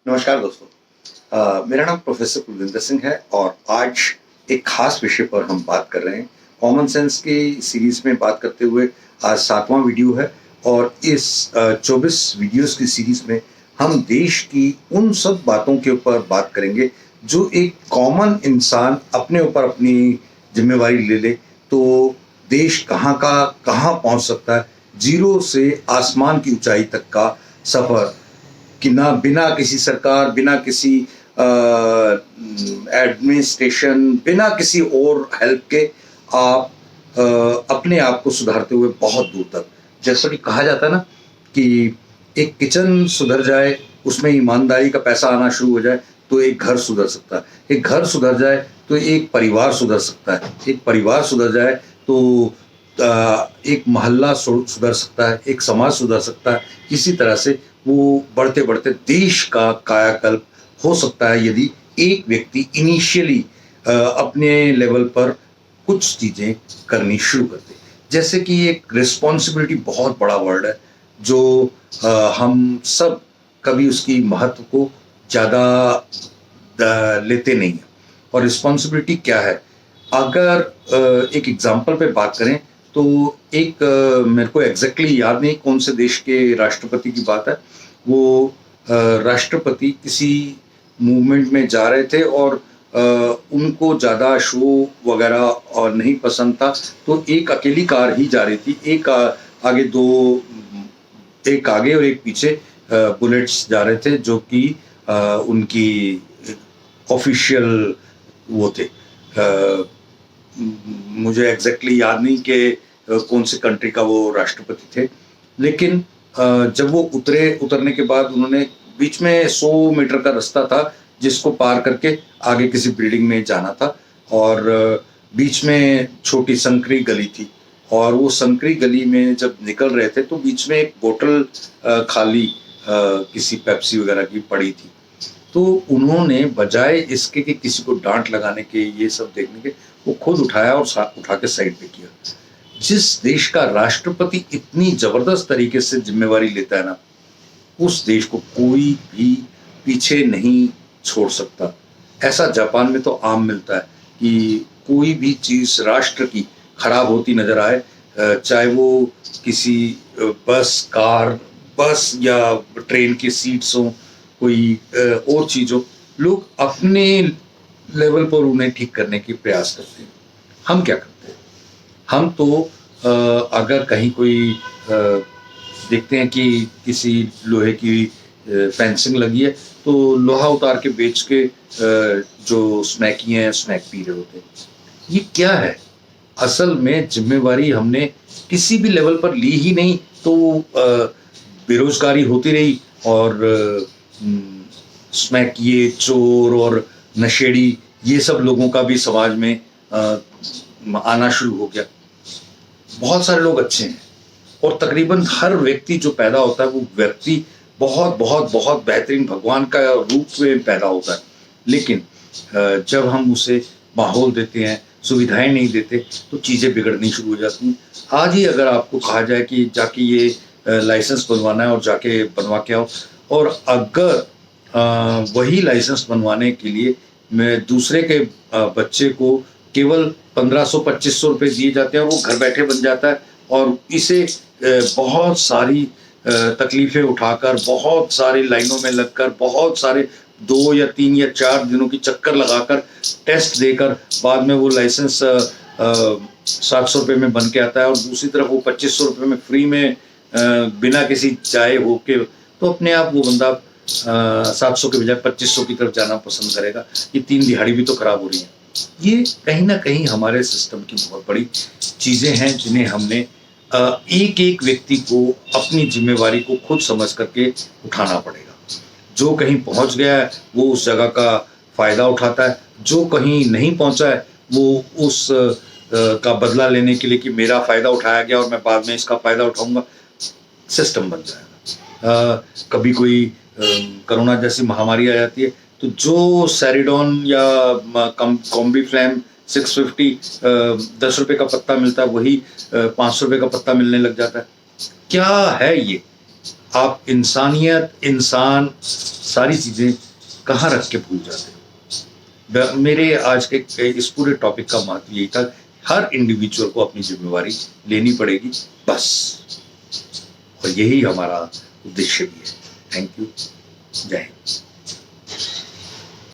नमस्कार दोस्तों। मेरा नाम प्रोफेसर कुलविंदर सिंह है और आज एक खास विषय पर हम बात कर रहे हैं। कॉमन सेंस की सीरीज में बात करते हुए आज 7वां वीडियो है और इस 24 वीडियोस की सीरीज में हम देश की उन सब बातों के ऊपर बात करेंगे जो एक कॉमन इंसान अपने ऊपर अपनी जिम्मेवारी ले ले तो देश कहाँ का कहाँ पहुँच सकता है। जीरो से आसमान की ऊंचाई तक का सफर कि ना बिना किसी सरकार, बिना किसी एडमिनिस्ट्रेशन, बिना किसी और हेल्प के आप अपने आप को सुधारते हुए बहुत दूर तक, जैसा कि कहा जाता है ना कि एक किचन सुधर जाए, उसमें ईमानदारी का पैसा आना शुरू हो जाए तो एक घर सुधर सकता है। एक घर सुधर जाए तो एक परिवार सुधर सकता है। एक परिवार सुधर जाए तो एक मोहल्ला सुधर सकता है, एक समाज सुधर सकता है। इसी तरह से वो बढ़ते बढ़ते देश का कायाकल्प हो सकता है यदि एक व्यक्ति इनिशियली अपने लेवल पर कुछ चीज़ें करनी शुरू कर दे। जैसे कि एक रिस्पॉन्सिबिलिटी बहुत बड़ा वर्ड है जो हम सब कभी उसकी महत्व को ज़्यादा लेते नहीं हैं। और रिस्पॉन्सिबिलिटी क्या है, अगर एक एग्जाम्पल पे बात करें तो एक मेरे को एग्जैक्टली याद नहीं कौन से देश के राष्ट्रपति की बात है। वो राष्ट्रपति किसी मूवमेंट में जा रहे थे और उनको ज़्यादा शो वगैरह नहीं पसंद था, तो एक अकेली कार ही जा रही थी। आगे दो, एक आगे और एक पीछे बुलेट्स जा रहे थे जो कि उनकी ऑफिशियल वो थे। मुझे एग्जैक्टली याद नहीं कि कौन से कंट्री का वो राष्ट्रपति थे, लेकिन जब वो उतरने के बाद उन्होंने बीच में 100 मीटर का रास्ता था जिसको पार करके आगे किसी बिल्डिंग में जाना था और बीच में छोटी संकरी गली थी और वो संकरी गली में जब निकल रहे थे तो बीच में एक बोतल खाली किसी पेप्सी वगैरह की पड़ी थी। तो उन्होंने बजाय इसके कि किसी को डांट लगाने के, ये सब देखने के, वो खुद उठाया और उठा के साइड पे किया। जिस देश का राष्ट्रपति इतनी जबरदस्त तरीके से जिम्मेवारी लेता है ना, उस देश को कोई भी पीछे नहीं छोड़ सकता। ऐसा जापान में तो आम मिलता है कि कोई भी चीज राष्ट्र की खराब होती नजर आए, चाहे वो किसी बस या ट्रेन की सीट्स हो, कोई और चीज हो, लोग अपने लेवल पर उन्हें ठीक करने की प्रयास करते हैं। हम क्या करते हैं, हम तो अगर कहीं कोई देखते हैं कि किसी लोहे की फेंसिंग लगी है तो लोहा उतार के बेच के जो स्नैकी हैं स्नैक पी रहे होते हैं। ये क्या है? असल में जिम्मेवारी हमने किसी भी लेवल पर ली ही नहीं तो बेरोजगारी होती रही और स्नैक, ये चोर और नशेड़ी, ये सब लोगों का भी समाज में आना शुरू हो गया। बहुत सारे लोग अच्छे हैं और तकरीबन हर व्यक्ति जो पैदा होता है वो व्यक्ति बहुत बहुत बहुत बेहतरीन भगवान का रूप में पैदा होता है, लेकिन जब हम उसे माहौल देते हैं, सुविधाएं नहीं देते तो चीज़ें बिगड़नी शुरू हो जाती हैं। आज ही अगर आपको कहा जाए कि जाके ये लाइसेंस बनवाना है और जाके बनवा के आओ, और अगर वही लाइसेंस बनवाने के लिए मैं दूसरे के बच्चे को केवल 1500-2500 रुपये दिए जाते हैं और वो घर बैठे बन जाता है, और इसे बहुत सारी तकलीफें उठाकर, बहुत सारी लाइनों में लगकर, बहुत सारे 2 या 3 या 4 दिनों की चक्कर लगाकर, टेस्ट देकर बाद में वो लाइसेंस 700 रुपये में बन के आता है और दूसरी तरफ वो 2500 रुपये में फ्री में बिना किसी चाहे हो के, तो अपने आप वो बंदा 700 के बजाय 2500 की तरफ जाना पसंद करेगा। ये 3 दिहाड़ी भी तो खराब हो रही है। ये कहीं ना कहीं हमारे सिस्टम की बहुत बड़ी चीज़ें हैं जिन्हें हमने एक एक व्यक्ति को अपनी जिम्मेवारी को खुद समझ करके उठाना पड़ेगा। जो कहीं पहुंच गया है वो उस जगह का फ़ायदा उठाता है, जो कहीं नहीं पहुंचा है वो उस का बदला लेने के लिए कि मेरा फ़ायदा उठाया गया और मैं बाद में इसका फ़ायदा उठाऊंगा, सिस्टम बन जाएगा। कभी कोई कोरोना जैसी महामारी आ जाती है तो जो सैरिडॉन या कॉम्बीफ्लैम 650 10 रुपये का पत्ता मिलता है वही 500 रुपये का पत्ता मिलने लग जाता है। क्या है ये? आप इंसानियत, इंसान, सारी चीज़ें कहाँ रख के भूल जाते हो। मेरे आज के इस पूरे टॉपिक का महत्व यही था, हर इंडिविजुअल को अपनी जिम्मेवारी लेनी पड़ेगी बस, और यही हमारा उद्देश्य भी है। Thank you. जय हिंद।